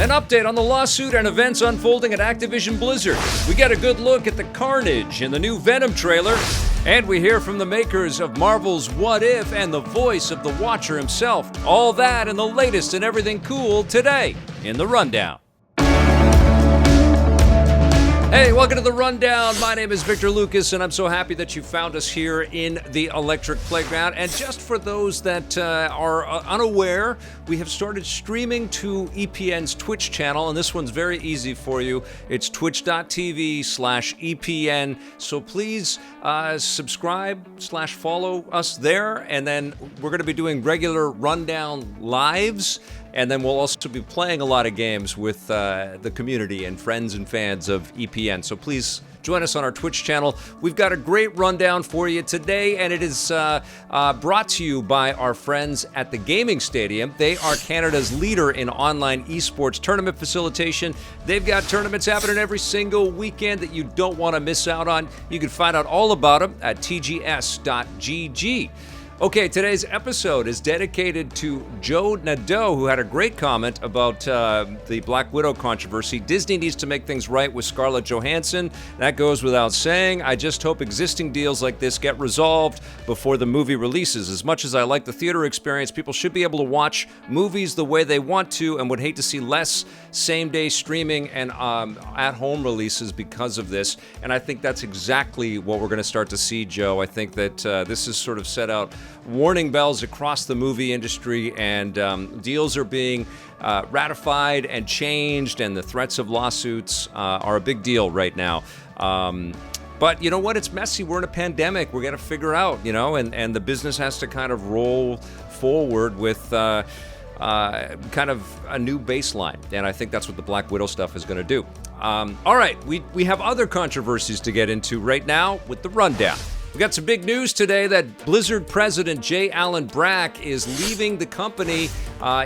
An update on the lawsuit and events unfolding at Activision Blizzard. We get a good look at the carnage in the new Venom trailer. And we hear from the makers of Marvel's What If and the voice of the Watcher himself. All that and the latest and everything cool today in The Rundown. Hey, welcome to The Rundown. My name is Victor Lucas, and I'm so happy that you found us here in the Electric Playground. And just for those that are unaware, we have started streaming to EPN's Twitch channel, and this one's very easy for you. It's twitch.tv/EPN. So please subscribe/follow us there, and then we're going to be doing regular Rundown lives. And then we'll also be playing a lot of games with the community and friends and fans of EPN. So please join us on our Twitch channel. We've got a great rundown for you today, and it is brought to you by our friends at the Gaming Stadium. They are Canada's leader in online esports tournament facilitation. They've got tournaments happening every single weekend that you don't want to miss out on. You can find out all about them at tgs.gg. Okay, today's episode is dedicated to Joe Nadeau, who had a great comment about the Black Widow controversy. Disney needs to make things right with Scarlett Johansson. That goes without saying. I just hope existing deals like this get resolved before the movie releases. As much as I like the theater experience, people should be able to watch movies the way they want to, and would hate to see less same-day streaming and at-home releases because of this. And I think that's exactly what we're going to start to see, Joe. I think that this is sort of set out warning bells across the movie industry, and deals are being ratified and changed, and the threats of lawsuits are a big deal right now. But you know what? It's messy. We're in a pandemic. We're going to figure out, and the business has to kind of roll forward with kind of a new baseline. And I think that's what the Black Widow stuff is going to do. All right, we have other controversies to get into right now with the rundown. We got some big news today that Blizzard president J. Allen Brack is leaving the company.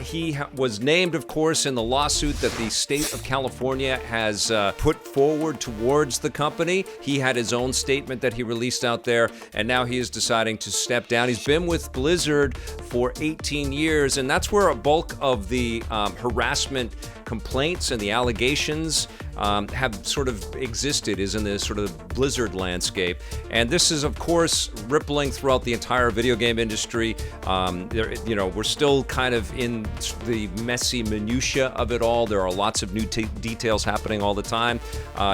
He was named, of course, in the lawsuit that the state of California has put forward towards the company. He had his own statement that he released out there, and now he is deciding to step down. He's been with Blizzard for 18 years, and that's where a bulk of the harassment complaints and the allegations have sort of existed, is in this sort of Blizzard landscape. And this is, of course, rippling throughout the entire video game industry. We're still kind of in the messy minutia of it all. There are lots of new details happening all the time.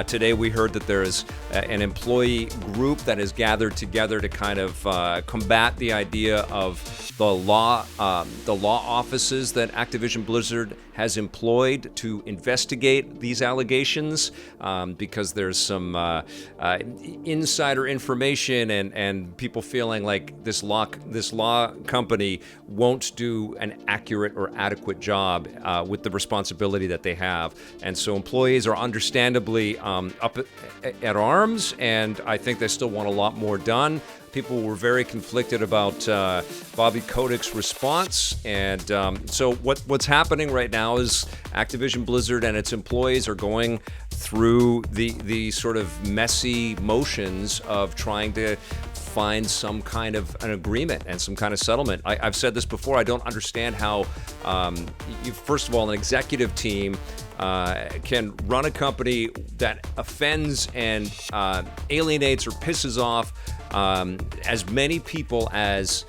Today we heard that there is an employee group that is gathered together to kind of combat the idea of the law offices that Activision Blizzard has employed to investigate these allegations, because there's some insider information and people feeling like this law company won't do an accurate or adequate job with the responsibility that they have. And so employees are understandably up at arms, and I think they still want a lot more done. People were very conflicted about Bobby Kotick's response, and so what's happening right now is Activision Blizzard and its employees are going through the sort of messy motions of trying to find some kind of an agreement and some kind of settlement. I've said this before. I don't understand how, first of all, an executive team can run a company that offends and alienates or pisses off as many people as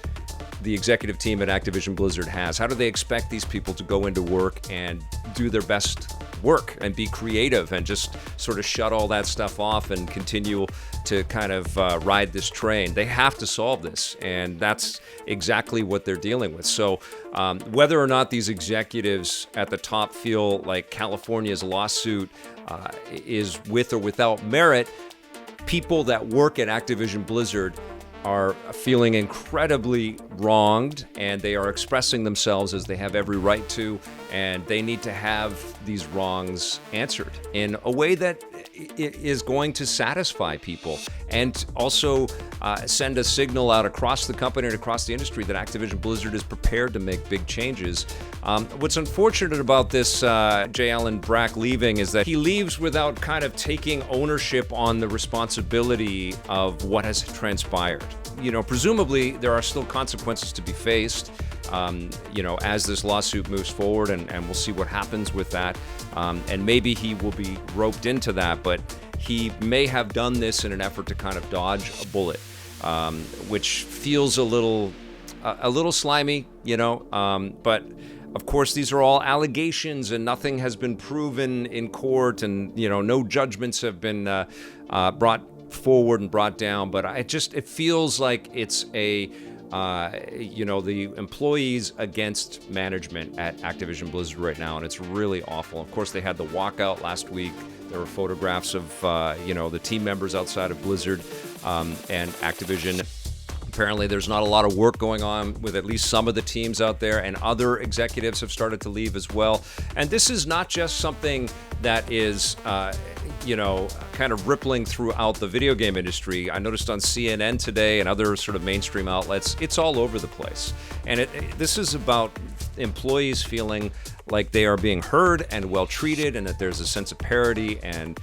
the executive team at Activision Blizzard has. How do they expect these people to go into work and do their best work and be creative and just sort of shut all that stuff off and continue to kind of ride this train? They have to solve this, and that's exactly what they're dealing with. So whether or not these executives at the top feel like California's lawsuit is with or without merit, people that work at Activision Blizzard are feeling incredibly wronged, and they are expressing themselves as they have every right to, and they need to have these wrongs answered in a way that is going to satisfy people and also send a signal out across the company and across the industry that Activision Blizzard is prepared to make big changes. What's unfortunate about this J. Allen Brack leaving is that he leaves without kind of taking ownership on the responsibility of what has transpired. Presumably there are still consequences to be faced, as this lawsuit moves forward, and we'll see what happens with that. And maybe he will be roped into that, but he may have done this in an effort to kind of dodge a bullet, which feels a little slimy, but of course, these are all allegations and nothing has been proven in court, and, no judgments have been brought forward and brought down. But it feels like it's the employees against management at Activision Blizzard right now, and it's really awful. Of course, they had the walkout last week. There were photographs of, the team members outside of Blizzard and Activision. Apparently, there's not a lot of work going on with at least some of the teams out there, and other executives have started to leave as well. And this is not just something that is, kind of rippling throughout the video game industry. I noticed on CNN today and other sort of mainstream outlets, it's all over the place. And this is about employees feeling like they are being heard and well treated, and that there's a sense of parity and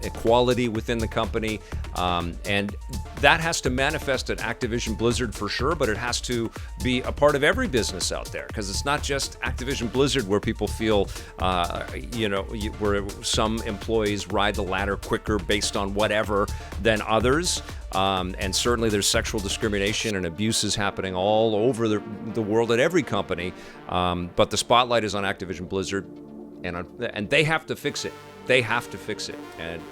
equality within the company, and that has to manifest at Activision Blizzard for sure, but it has to be a part of every business out there, because it's not just Activision Blizzard where people feel where some employees ride the ladder quicker based on whatever than others. And certainly there's sexual discrimination and abuses happening all over the world at every company. But the spotlight is on Activision Blizzard, and they have to fix it. They have to fix it,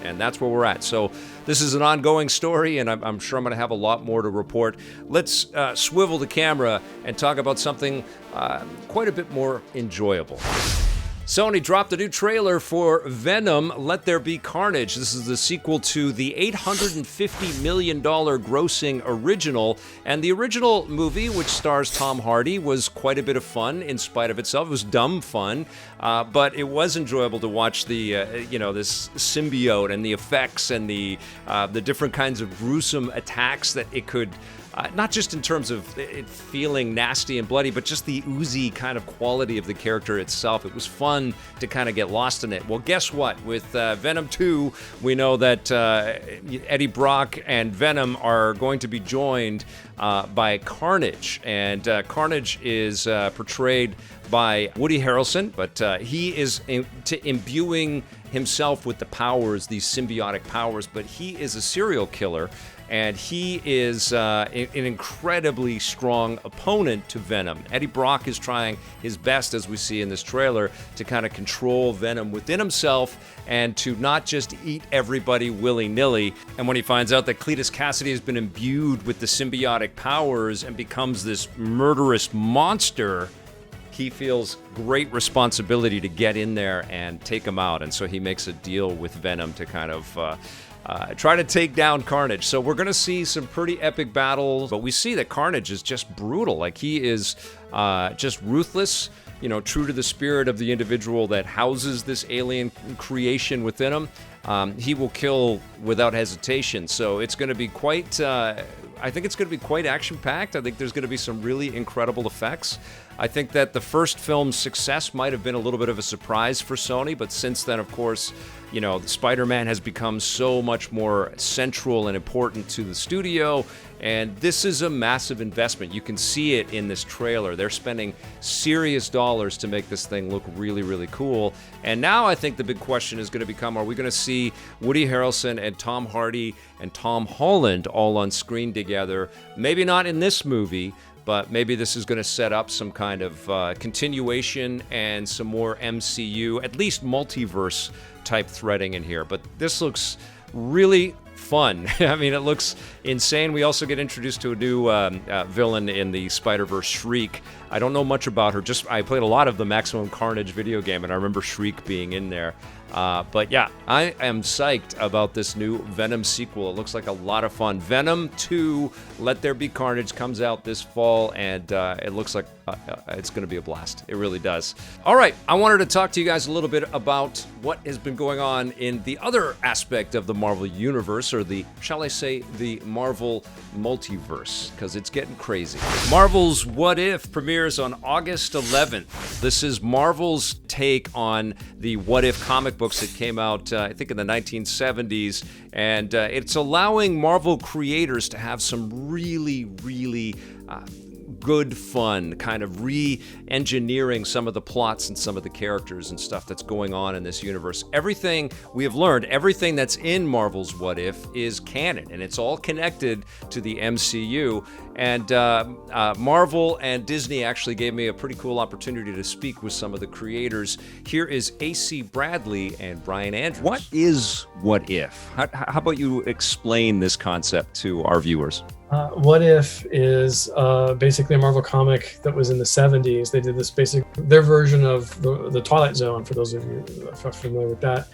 and that's where we're at. So this is an ongoing story, and I'm sure I'm going to have a lot more to report. Let's swivel the camera and talk about something quite a bit more enjoyable. Sony dropped a new trailer for Venom, Let There Be Carnage. This is the sequel to the $850 million grossing original. And the original movie, which stars Tom Hardy, was quite a bit of fun in spite of itself. It was dumb fun, but it was enjoyable to watch the, this symbiote and the effects and the different kinds of gruesome attacks that it could... not just in terms of it feeling nasty and bloody, but just the oozy kind of quality of the character itself. It was fun to kind of get lost in it. Well, guess what? With Venom 2, we know that Eddie Brock and Venom are going to be joined by Carnage. And Carnage is portrayed by Woody Harrelson, but he is imbuing himself with the powers, these symbiotic powers, but he is a serial killer. And he is an incredibly strong opponent to Venom. Eddie Brock is trying his best, as we see in this trailer, to kind of control Venom within himself and to not just eat everybody willy-nilly. And when he finds out that Cletus Cassidy has been imbued with the symbiotic powers and becomes this murderous monster, he feels great responsibility to get in there and take him out. And so he makes a deal with Venom to kind of... try to take down Carnage. So we're going to see some pretty epic battles, but we see that Carnage is just brutal. Like, he is just ruthless, true to the spirit of the individual that houses this alien creation within him. He will kill without hesitation. So it's going to be quite... I think it's going to be quite action-packed. I think there's going to be some really incredible effects. I think that the first film's success might have been a little bit of a surprise for Sony, but since then, of course, Spider-Man has become so much more central and important to the studio, and this is a massive investment. You can see it in this trailer. They're spending serious dollars to make this thing look really, really cool. And now I think the big question is going to become, are we going to see Woody Harrelson and Tom Hardy and Tom Holland all on screen together? Maybe not in this movie, but maybe this is going to set up some kind of continuation and some more MCU, at least multiverse type threading in here. But this looks really fun. I mean, it looks insane. We also get introduced to a new villain in the Spider-Verse, Shriek. I don't know much about her. I played a lot of the Maximum Carnage video game, and I remember Shriek being in there. But yeah, I am psyched about this new Venom sequel. It looks like a lot of fun. Venom 2, Let There Be Carnage, comes out this fall, and it looks like it's going to be a blast. It really does. All right, I wanted to talk to you guys a little bit about what has been going on in the other aspect of the Marvel Universe, or the, shall I say, the Marvel multiverse, because it's getting crazy. Marvel's What If premieres on August 11th. This is Marvel's take on the What If comic books that came out, I think, in the 1970s, and it's allowing Marvel creators to have some really, really good fun, kind of re-engineering some of the plots and some of the characters and stuff that's going on in this universe. Everything we have learned, everything that's in Marvel's What If is canon, and it's all connected to the MCU. And Marvel and Disney actually gave me a pretty cool opportunity to speak with some of the creators. Here is AC Bradley and Brian Andrews. What is What If? How about you explain this concept to our viewers? What If is basically a Marvel comic that was in the 70s. They did this their version of the Twilight Zone, for those of you who are familiar with that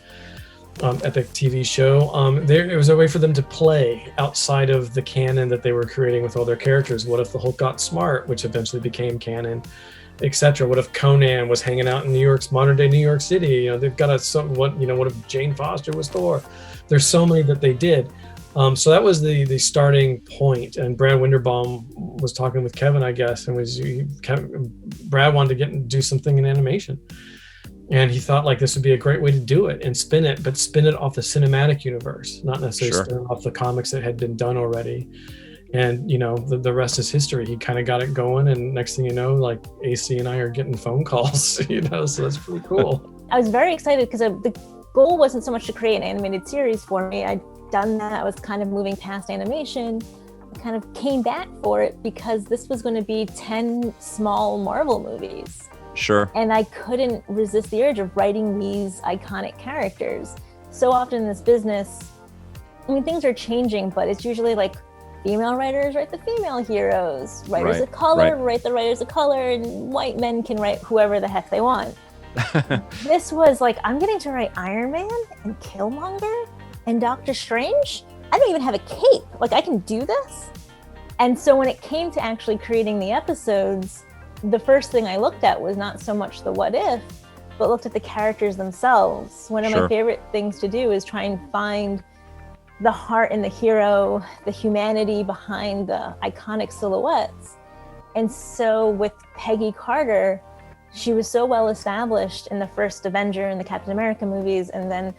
epic TV show. It was a way for them to play outside of the canon that they were creating with all their characters. What if the Hulk got smart, which eventually became canon, etc.? What if Conan was hanging out in modern day New York City? They've got what if Jane Foster was Thor? There's so many that they did. So that was the starting point, and Brad Winderbaum was talking with Kevin, I guess, and Brad wanted to do something in animation, and he thought like this would be a great way to do it and spin it off the cinematic universe, not necessarily spin it off the comics that had been done already. And the rest is history. He kind of got it going, and next thing you know, like AC and I are getting phone calls, so that's pretty cool. I was very excited because the goal wasn't so much to create an animated series for me. I'd done that. I was kind of moving past animation. I kind of came back for it because this was going to be 10 small Marvel movies. Sure. And I couldn't resist the urge of writing these iconic characters. So often in this business, things are changing, but it's usually like female writers write the female heroes, writers of color write the writers of color, and white men can write whoever the heck they want. This was like, I'm getting to write Iron Man and Killmonger and Doctor Strange. I don't even have a cape. Like, I can do this. And so when it came to actually creating the episodes, the first thing I looked at was not so much the what if, but looked at the characters themselves. One of my favorite things to do is try and find the heart in the hero, the humanity behind the iconic silhouettes. And so with Peggy Carter, she was so well established in the first Avenger and the Captain America movies, and then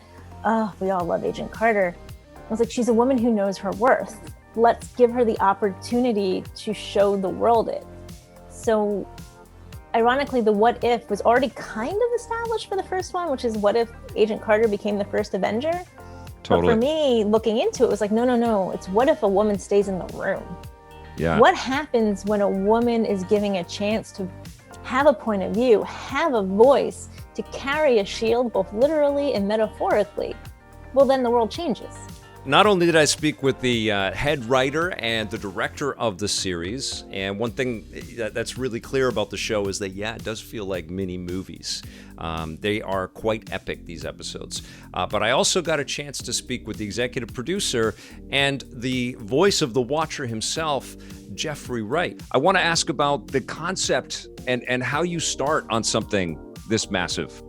we all love Agent Carter. I was like, she's a woman who knows her worth. Let's give her the opportunity to show the world it. So ironically, the what if was already kind of established for the first one, which is what if Agent Carter became the first Avenger? Totally. But for me, looking into it, was like, no. It's what if a woman stays in the room? Yeah. What happens when a woman is giving a chance to have a point of view, have a voice, to carry a shield both literally and metaphorically? Well, then the world changes. Not only did I speak with the head writer and the director of the series, and one thing that's really clear about the show is that, it does feel like mini movies. They are quite epic, these episodes. But I also got a chance to speak with the executive producer and the voice of the Watcher himself, Jeffrey Wright. I want to ask about the concept and how you start on something this massive.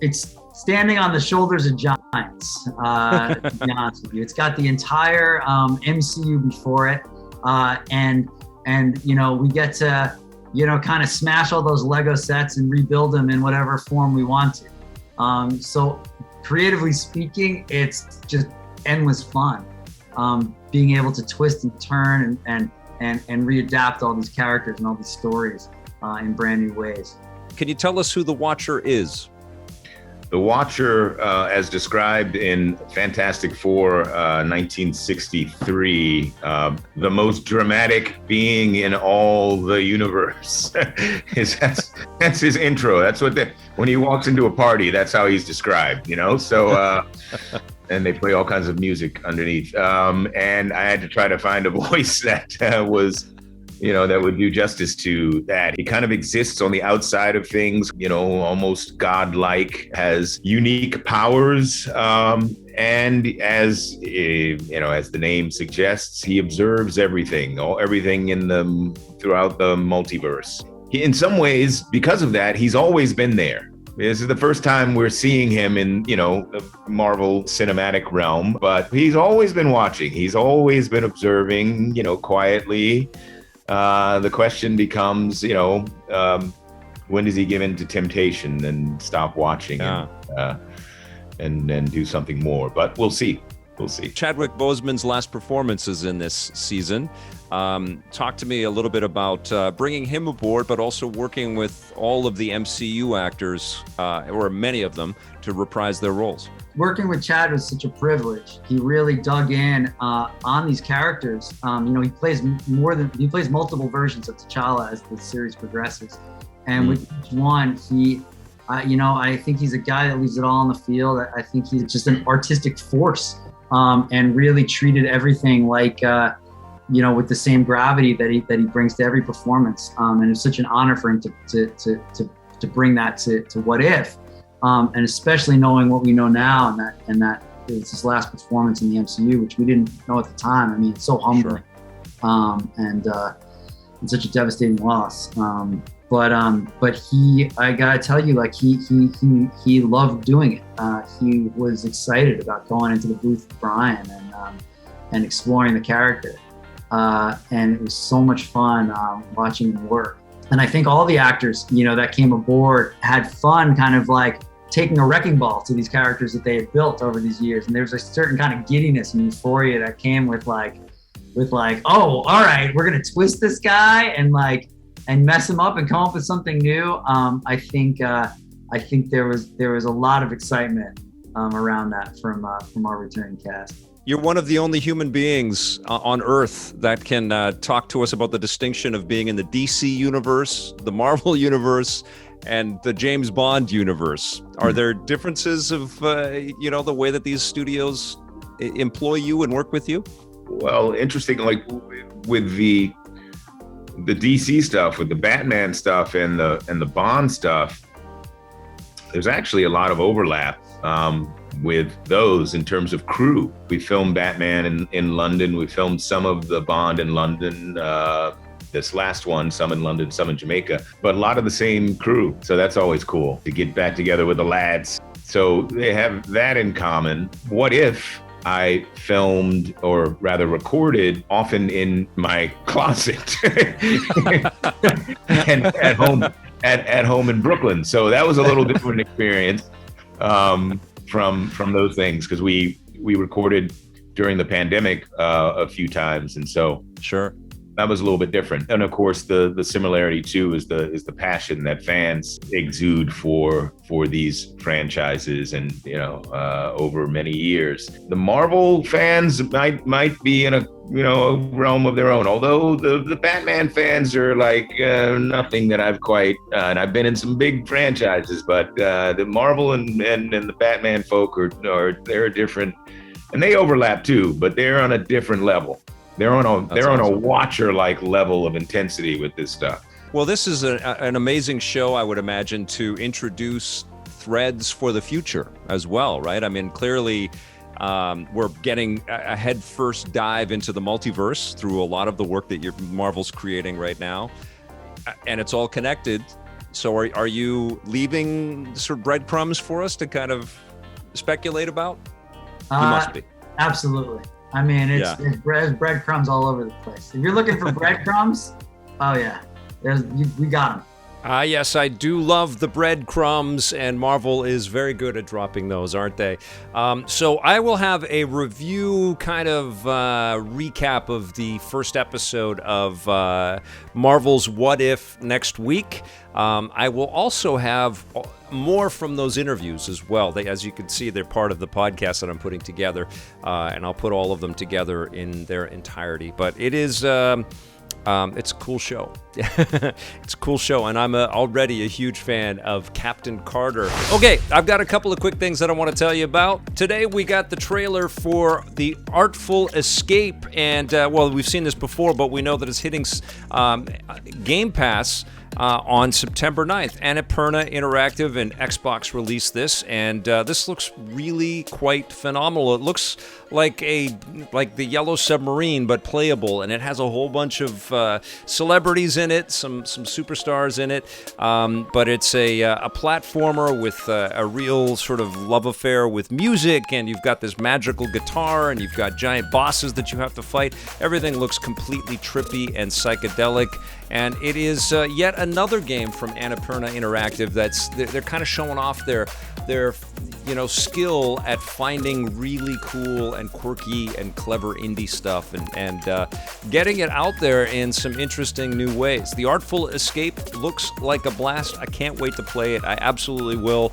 It's standing on the shoulders of giants, to be honest with you. It's got the entire MCU before it, and we get to kind of smash all those Lego sets and rebuild them in whatever form we want to. So creatively speaking, it's just endless fun, being able to twist and turn and readapt all these characters and all these stories in brand new ways. Can you tell us who the Watcher is? The Watcher, as described in Fantastic Four 1963, the most dramatic being in all the universe. That's his intro. That's when he walks into a party, that's how he's described, So, and they play all kinds of music underneath. And I had to try to find a voice that was that would do justice to that. He kind of exists on the outside of things, almost godlike, has unique powers. And as as the name suggests, he observes everything throughout the multiverse. In some ways, because of that, he's always been there. This is the first time we're seeing him in, the Marvel cinematic realm, but he's always been watching. He's always been observing, quietly. The question becomes, when does he give in to temptation and stop watching and do something more? But we'll see. We'll see. Chadwick Boseman's last performances in this season. Talk to me a little bit about bringing him aboard, but also working with all of the MCU actors, or many of them, to reprise their roles. Working with Chad was such a privilege. He really dug in on these characters. He plays multiple versions of T'Challa as the series progresses, and with each one, I think he's a guy that leaves it all on the field. I think he's just an artistic force, and really treated everything like, with the same gravity that he brings to every performance. And it's such an honor for him to bring that to What If. And especially knowing what we know now, and that it's his last performance in the MCU, which we didn't know at the time. I mean, it's so humbling, and such a devastating loss. But I gotta tell you, like he loved doing it. He was excited about going into the booth with Brian and exploring the character. And it was so much fun watching him work. And I think all the actors, that came aboard had fun kind of like taking a wrecking ball to these characters that they had built over these years. And there was a certain kind of giddiness and euphoria that came with like, oh, all right, we're going to twist this guy and mess him up and come up with something new. I think there was a lot of excitement around that from our returning cast. You're one of the only human beings on Earth that can talk to us about the distinction of being in the DC universe, the Marvel universe, and the James Bond universe. Are there differences of, the way that these studios employ you and work with you? Well, interesting, like with the DC stuff, with the Batman stuff and the Bond stuff, there's actually a lot of overlap with those in terms of crew. We filmed Batman in London. We filmed some of the Bond in London. This last one, some in London, some in Jamaica, but a lot of the same crew. So that's always cool to get back together with the lads. So they have that in common. What If I filmed, or rather recorded, often in my closet and at home in Brooklyn. So that was a little different experience from those things, because we recorded during the pandemic a few times, and so sure, that was a little bit different. And of course, the similarity too is the passion that fans exude for these franchises, and over many years. The Marvel fans might be in a realm of their own. Although the Batman fans are like nothing that I've quite. And I've been in some big franchises, but the Marvel and the Batman folk they're different, and they overlap too, but they're on a different level. They're on a Watcher-like level of intensity with this stuff. Well, this is an amazing show, I would imagine, to introduce threads for the future as well, right? I mean, clearly, we're getting a head-first dive into the multiverse through a lot of the work that Marvel's creating right now, and it's all connected. So are you leaving sort of breadcrumbs for us to kind of speculate about? You must be. Absolutely. I mean, it's breadcrumbs all over the place. If you're looking for breadcrumbs, oh yeah, we got them. Yes, I do love the breadcrumbs, and Marvel is very good at dropping those, aren't they? So I will have a review kind of recap of the first episode of Marvel's What If next week. I will also have more from those interviews as well. As you can see, they're part of the podcast that I'm putting together, and I'll put all of them together in their entirety. But it is It's a cool show. It's a cool show, and I'm already a huge fan of Captain Carter. Okay, I've got a couple of quick things that I want to tell you about. Today we got the trailer for The Artful Escape, and well, we've seen this before, but we know that it's hitting Game Pass on September 9th. Annapurna Interactive and Xbox released this, and this looks really quite phenomenal. It looks like the Yellow Submarine, but playable, and it has a whole bunch of celebrities in it, some superstars in it, but it's a platformer with a real sort of love affair with music, and you've got this magical guitar, and you've got giant bosses that you have to fight. Everything looks completely trippy and psychedelic, and it is yet another game from Annapurna Interactive they're kind of showing off their skill at finding really cool and quirky and clever indie stuff and getting it out there in some interesting new ways. The Artful Escape looks like a blast. I can't wait to play it. I absolutely will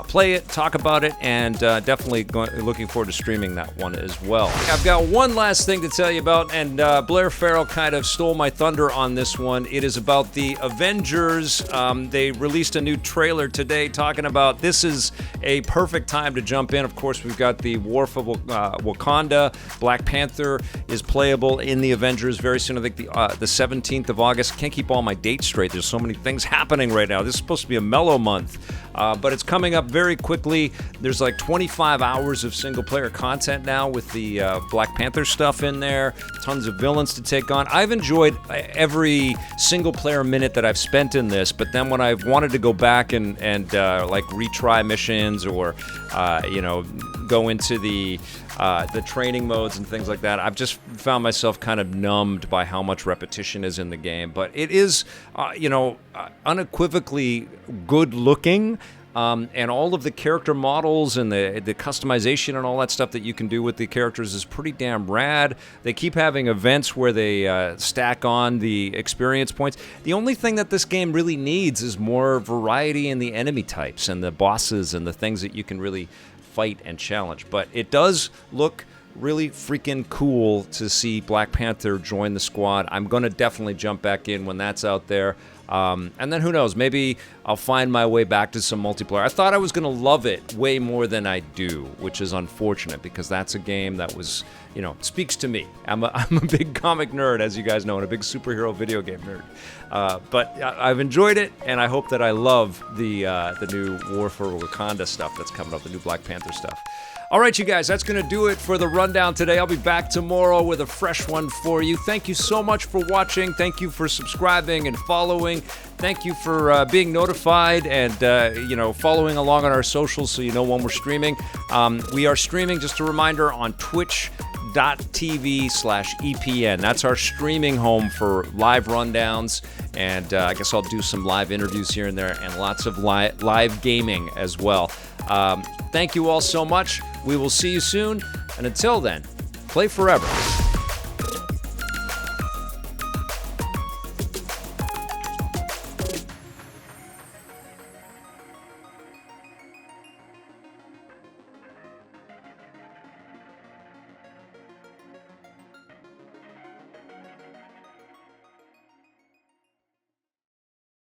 play it, talk about it, and definitely looking forward to streaming that one as well. I've got one last thing to tell you about, and Blair Farrell kind of stole my thunder on this one. It is about the Avengers. They released a new trailer today talking about this is a perfect time to jump in. Of course, we've got the War for Wakanda. Black Panther is playable in the Avengers very soon. I think the 17th of August. Can't keep all my dates straight. There's so many things happening right now. This is supposed to be a mellow month, but it's coming up very quickly. There's like 25 hours of single-player content now with the Black Panther stuff in there. Tons of villains to take on. I've enjoyed every single-player minute that I've spent in this, but then when I've wanted to go back and like retry missions or go into the training modes and things like that, I've just found myself kind of numbed by how much repetition is in the game. But it is, unequivocally good looking. And all of the character models and the customization and all that stuff that you can do with the characters is pretty damn rad. They keep having events where they stack on the experience points. The only thing that this game really needs is more variety in the enemy types and the bosses and the things that you can really fight and challenge. But it does look really freaking cool to see Black Panther join the squad. I'm going to definitely jump back in when that's out there. And then who knows, maybe I'll find my way back to some multiplayer. I thought I was going to love it way more than I do, which is unfortunate because that's a game that was, speaks to me. I'm a big comic nerd, as you guys know, and a big superhero video game nerd. But I've enjoyed it, and I hope that I love the new War for Wakanda stuff that's coming up, the new Black Panther stuff. All right, you guys, that's going to do it for the rundown today. I'll be back tomorrow with a fresh one for you. Thank you so much for watching. Thank you for subscribing and following. Thank you for being notified and, following along on our socials so you know when we're streaming. We are streaming, just a reminder, on twitch.tv/EPN. That's our streaming home for live rundowns. And I guess I'll do some live interviews here and there and lots of live gaming as well. Thank you all so much. We will see you soon. And until then, play forever.